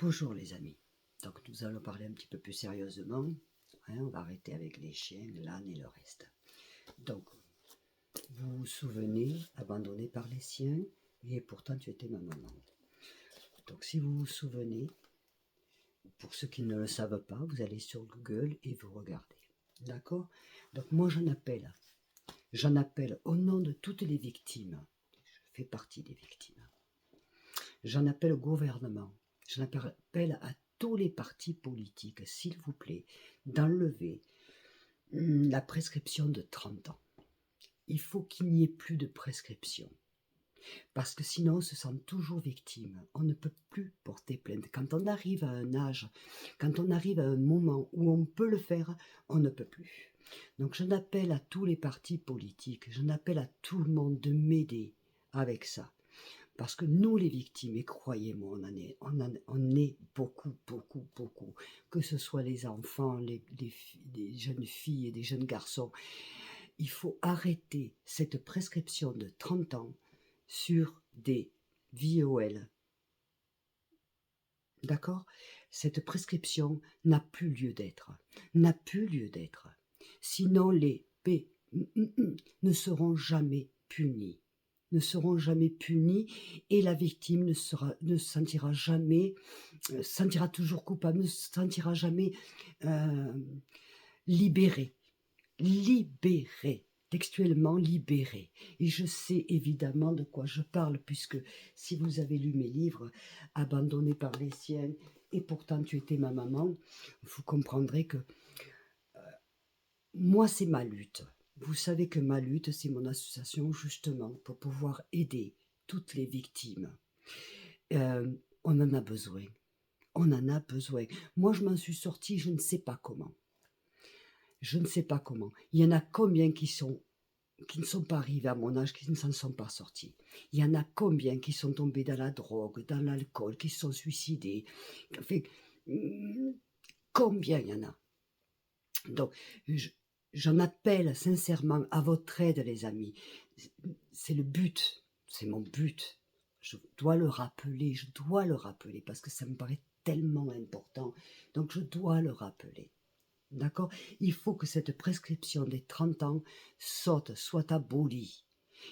Bonjour les amis, donc nous allons parler un petit peu plus sérieusement, on va arrêter avec les chiens, l'âne et le reste. Donc, vous vous souvenez, abandonné par les siens, et pourtant tu étais ma maman. Donc si vous vous souvenez, pour ceux qui ne le savent pas, vous allez sur Google et vous regardez. D'accord? Donc moi j'en appelle au nom de toutes les victimes, je fais partie des victimes, j'en appelle au gouvernement, j'en appelle à tous les partis politiques, s'il vous plaît, d'enlever la prescription de 30 ans. Il faut qu'il n'y ait plus de prescription. Parce que sinon, on se sent toujours victime. On ne peut plus porter plainte. Quand on arrive à un âge, quand on arrive à un moment où on peut le faire, on ne peut plus. Donc je n'appelle à tous les partis politiques, je n'appelle à tout le monde de m'aider avec ça. Parce que nous, les victimes, et croyez-moi, on est beaucoup, beaucoup, beaucoup. Que ce soit les enfants, les jeunes filles et des jeunes garçons. Il faut arrêter cette prescription de 30 ans sur des VOL. D'accord? Cette prescription n'a plus lieu d'être. N'a plus lieu d'être. Sinon, les P ne seront jamais punis. Ne seront jamais punis et la victime ne se sentira jamais, sentira toujours coupable, ne se sentira jamais libérée. Libérée, textuellement libérée. Et je sais évidemment de quoi je parle, puisque si vous avez lu mes livres, Abandonné par les siens, et pourtant tu étais ma maman, vous comprendrez que moi c'est ma lutte. Vous savez que ma lutte, c'est mon association justement pour pouvoir aider toutes les victimes. On en a besoin. On en a besoin. Moi je m'en suis sortie, je ne sais pas comment. Je ne sais pas comment. Il y en a combien qui ne sont pas arrivés à mon âge, qui ne s'en sont pas sortis. Il y en a combien qui sont tombés dans la drogue, dans l'alcool, qui se sont suicidés. Enfin, combien il y en a? Donc, j'en appelle sincèrement à votre aide, les amis. C'est le but, c'est mon but. Je dois le rappeler, parce que ça me paraît tellement important. Donc, je dois le rappeler. D'accord? Il faut que cette prescription des 30 ans soit abolie.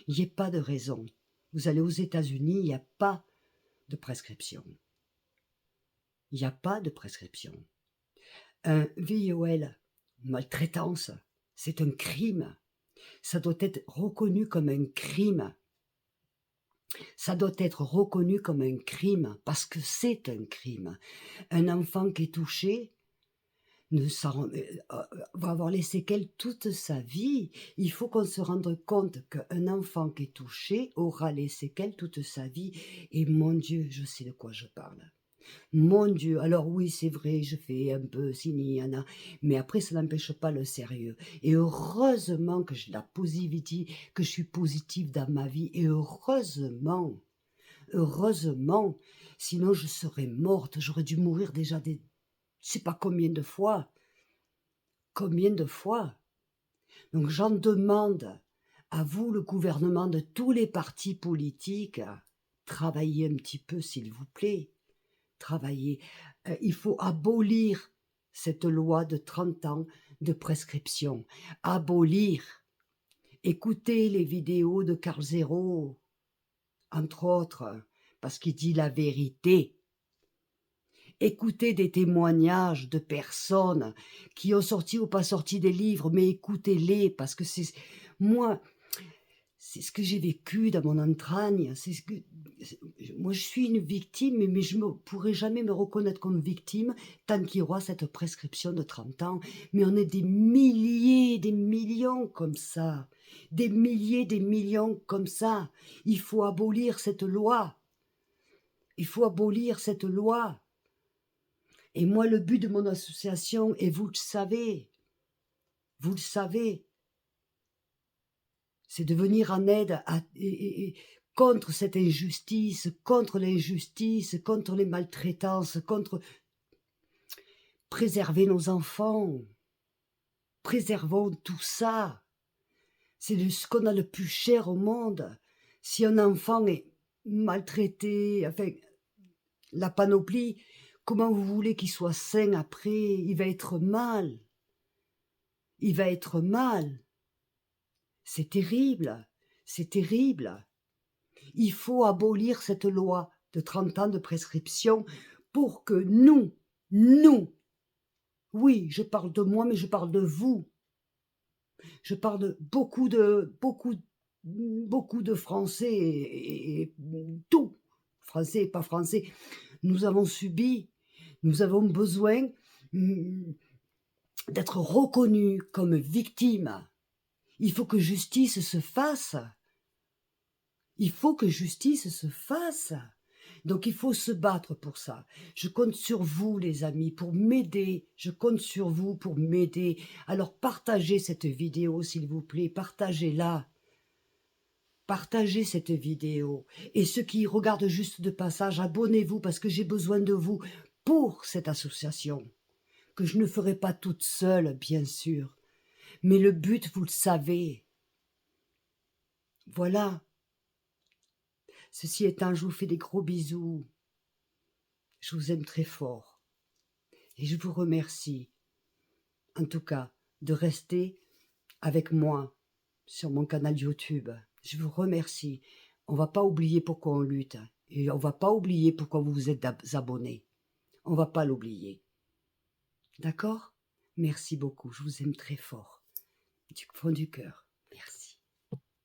Il n'y a pas de raison. Vous allez aux États-Unis, il n'y a pas de prescription. Il n'y a pas de prescription. Un VIOL, maltraitance, c'est un crime. Ça doit être reconnu comme un crime. Ça doit être reconnu comme un crime parce que c'est un crime. Un enfant qui est touché, va avoir les séquelles toute sa vie. Il faut qu'on se rende compte qu'un enfant qui est touché aura les séquelles toute sa vie. Et mon Dieu, je sais de quoi je parle. Mon Dieu, alors oui, c'est vrai, je fais un peu sini-yana, mais après, ça n'empêche pas le sérieux. Et heureusement que j'ai la positivité, que je suis positive dans ma vie, et heureusement, sinon je serais morte, j'aurais dû mourir déjà je sais pas combien de fois. Combien de fois? Donc j'en demande à vous, le gouvernement de tous les partis politiques, travaillez un petit peu s'il vous plaît. Travaillez. Il faut abolir cette loi de 30 ans de prescription. Abolir. Écoutez les vidéos de Carl Zero, entre autres, parce qu'il dit la vérité. Écoutez des témoignages de personnes qui ont sorti ou pas sorti des livres, mais écoutez-les, parce que c'est ce que j'ai vécu dans mon entragne. Moi, je suis une victime, mais je ne pourrai jamais me reconnaître comme victime tant qu'il y aura cette prescription de 30 ans. Mais on est des milliers, des millions comme ça. Des milliers, des millions comme ça. Il faut abolir cette loi. Il faut abolir cette loi. Et moi, le but de mon association, et vous le savez, c'est de venir en aide contre cette injustice, contre l'injustice, contre les maltraitances, contre préserver nos enfants. Préservons tout ça. C'est ce qu'on a le plus cher au monde. Si un enfant est maltraité, enfin, la panoplie, Comment vous voulez qu'il soit sain après? Il va être mal. Il va être mal. C'est terrible. C'est terrible. Il faut abolir cette loi de 30 ans de prescription pour que nous, oui, je parle de moi, mais je parle de vous. Je parle de beaucoup de Français et tout, Français et pas Français. Nous avons subi, nous avons besoin d'être reconnus comme victimes. Il faut que justice se fasse. Il faut que justice se fasse. Donc il faut se battre pour ça. Je compte sur vous, les amis, pour m'aider. Je compte sur vous pour m'aider. Alors partagez cette vidéo, s'il vous plaît. Partagez-la. Partagez cette vidéo. Et ceux qui regardent juste de passage, abonnez-vous parce que j'ai besoin de vous pour cette association. Que je ne ferai pas toute seule, bien sûr. Mais le but, vous le savez. Voilà. Ceci étant, je vous fais des gros bisous. Je vous aime très fort. Et je vous remercie, en tout cas, de rester avec moi sur mon canal YouTube. Je vous remercie. On ne va pas oublier pourquoi on lutte. Et on ne va pas oublier pourquoi vous vous êtes abonnés. On ne va pas l'oublier. D'accord? Merci beaucoup. Je vous aime très fort. Du fond du cœur. Merci.